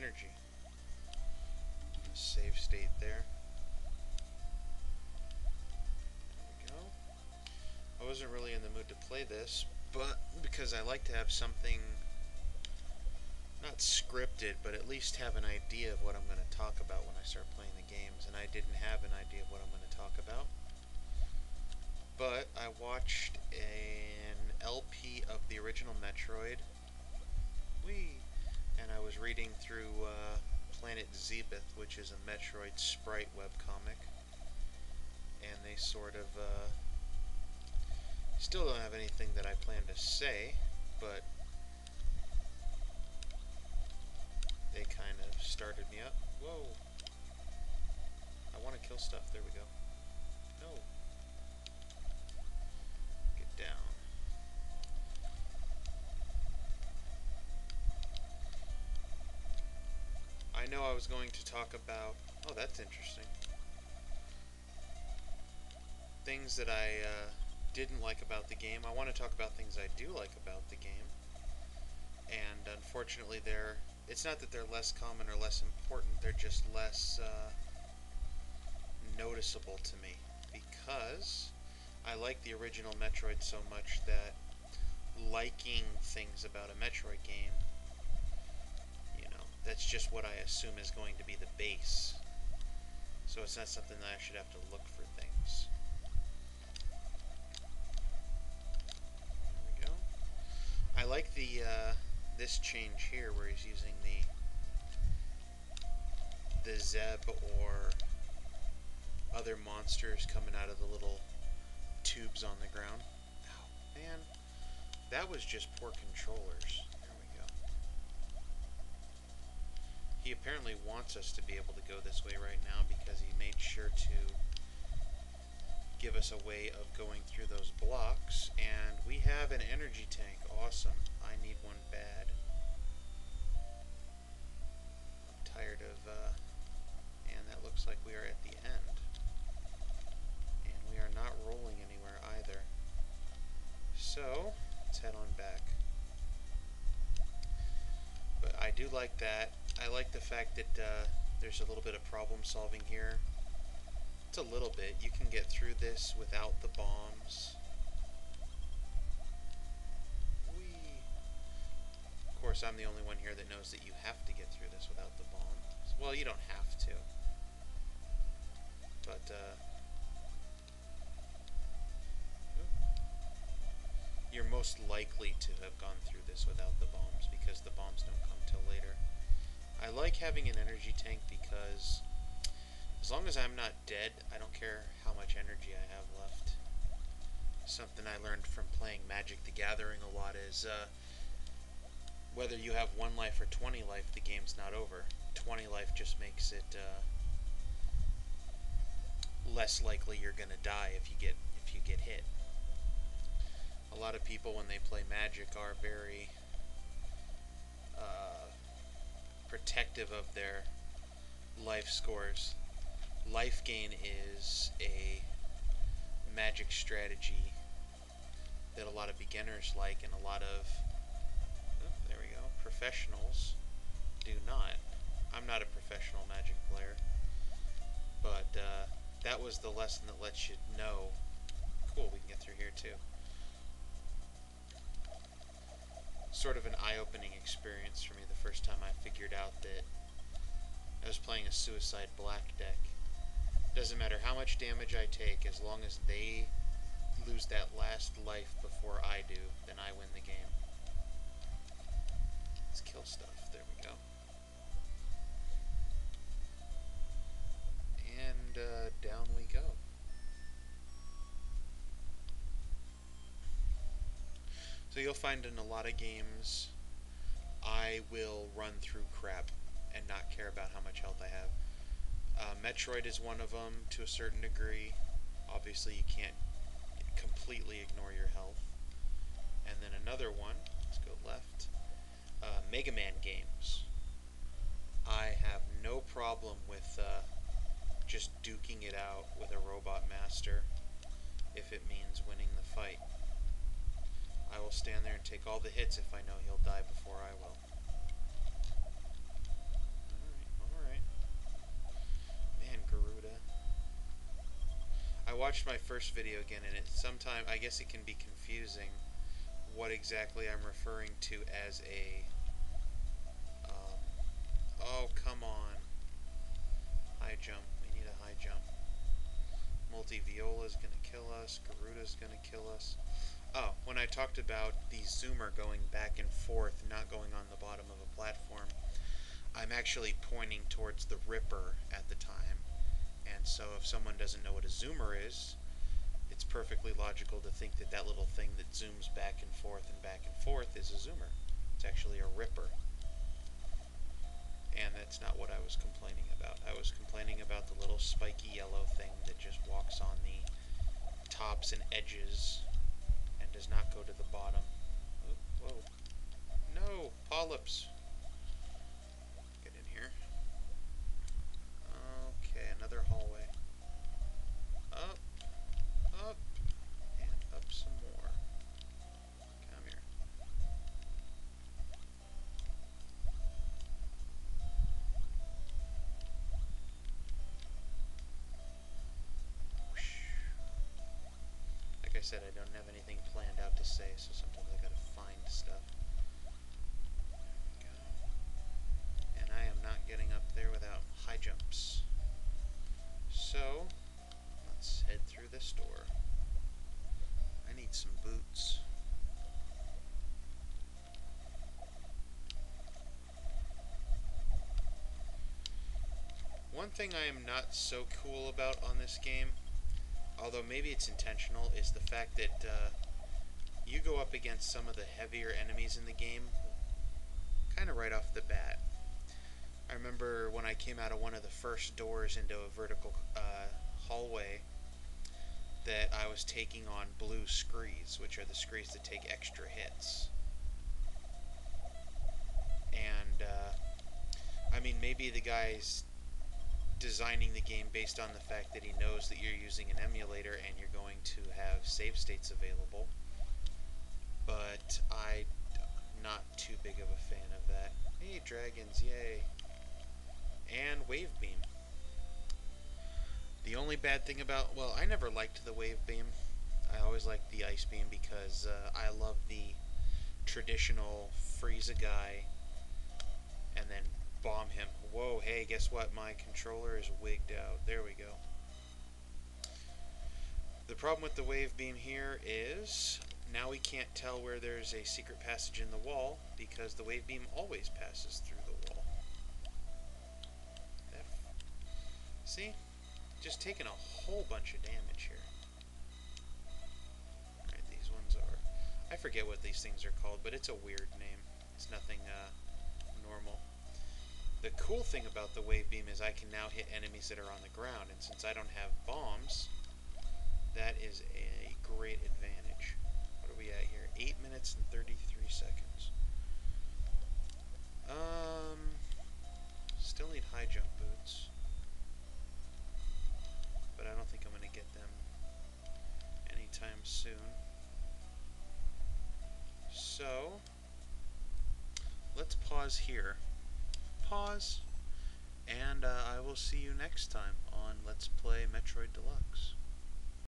energy. Save state there. There we go. I wasn't really in the mood to play this, but because I like to have something not scripted, but at least have an idea of what I'm going to talk about when I start playing the games, and I didn't have an idea of what I'm going to talk about. But I watched an LP of the original Metroid. And I was reading through Planet Zebeth, which is a Metroid sprite webcomic. And they sort of still don't have anything that I plan to say, but they kind of started me up. Whoa! I want to kill stuff. There we go. No. Get down. I know I was going to talk about... Oh, that's interesting. Things that I didn't like about the game. I want to talk about things I do like about the game. And unfortunately, it's not that they're less common or less important, they're just less noticeable to me. Because I like the original Metroid so much that liking things about a Metroid game, that's just what I assume is going to be the base. So it's not something that I should have to look for things. There we go. I like the this change here where he's using the Zeb or other monsters coming out of the little tubes on the ground. Oh, man. That was just poor controllers. He apparently wants us to be able to go this way right now because he made sure to give us a way of going through those blocks. And we have an energy tank. Awesome. I need one bad. I'm tired of... and that looks like we are at the end. And we are not rolling anywhere either. So, let's head on back. But I do like that. I like the fact that there's a little bit of problem solving here. It's a little bit. You can get through this without the bombs. Whee! Of course, I'm the only one here that knows that you have to get through this without the bombs. Well, you don't have to. But, you're most likely to have gone through this without the bombs because the bombs don't come till later. I like having an energy tank because as long as I'm not dead, I don't care how much energy I have left. Something I learned from playing Magic the Gathering a lot is whether you have 1 life or 20 life, the game's not over. 20 life just makes it less likely you're gonna die if you get hit. A lot of people when they play Magic are very protective of their life scores. Life gain is a Magic strategy that a lot of beginners like and a lot of there we go, professionals do not. I'm not a professional Magic player, but that was the lesson that lets you know. Cool, we can get through here too. Sort of an eye-opening experience for me the first time I figured out that I was playing a Suicide Black deck. Doesn't matter how much damage I take, as long as they lose that last life before I do, then I win the game. Let's kill stuff. There we go. And down we go. So you'll find in a lot of games, I will run through crap and not care about how much health I have. Metroid is one of them to a certain degree. Obviously you can't completely ignore your health. And then another one, let's go left, Mega Man games. I have no problem with just duking it out with a Robot Master if it means winning the fight. I will stand there and take all the hits if I know he'll die before I will. watched my first video again, and it sometimes I guess it can be confusing what exactly I'm referring to as a. Oh, come on! High jump. We need a high jump. Multi-Viola is gonna kill us. Garuda's gonna kill us. Oh, when I talked about the zoomer going back and forth, not going on the bottom of a platform, I'm actually pointing towards the Ripper at the time. And so if someone doesn't know what a zoomer is, it's perfectly logical to think that that little thing that zooms back and forth is a zoomer. It's actually a Ripper. And that's not what I was complaining about. I was complaining about the little spiky yellow thing that just walks on the tops and edges and does not go to the bottom. Oh, whoa. No! Polyps! Get in here. Okay, another hallway. Up, up, and up some more. Come here. Like I said, I don't have anything planned out to say, so sometimes I gotta find stuff. There we go. And I am not getting up there without high jumps. So, let's head through this door. I need some boots. One thing I am not so cool about on this game, although maybe it's intentional, is the fact that you go up against some of the heavier enemies in the game kind of right off the bat. I remember when I came out of one of the first doors into a vertical hallway that I was taking on blue screes, which are the screes that take extra hits. And, I mean, maybe the guy's designing the game based on the fact that he knows that you're using an emulator and you're going to have save states available, but I'm not too big of a fan of that. Hey, dragons, yay. And wave beam. The only bad thing about, well, I never liked the wave beam. I always liked the ice beam because I love the traditional freeze a guy and then bomb him. Whoa, hey, guess what? My controller is wigged out. There we go. The problem with the wave beam here is now we can't tell where there's a secret passage in the wall because the wave beam always passes through the wall. See? Just taking a whole bunch of damage here. Alright, these ones are... I forget what these things are called, but it's a weird name. It's nothing normal. The cool thing about the wave beam is I can now hit enemies that are on the ground, and since I don't have bombs, that is a great advantage. What are we at here? 8 minutes and 33 seconds. Still need high jump boots, but I don't think I'm going to get them anytime soon. So, let's pause here. Pause, and I will see you next time on Let's Play Metroid Deluxe.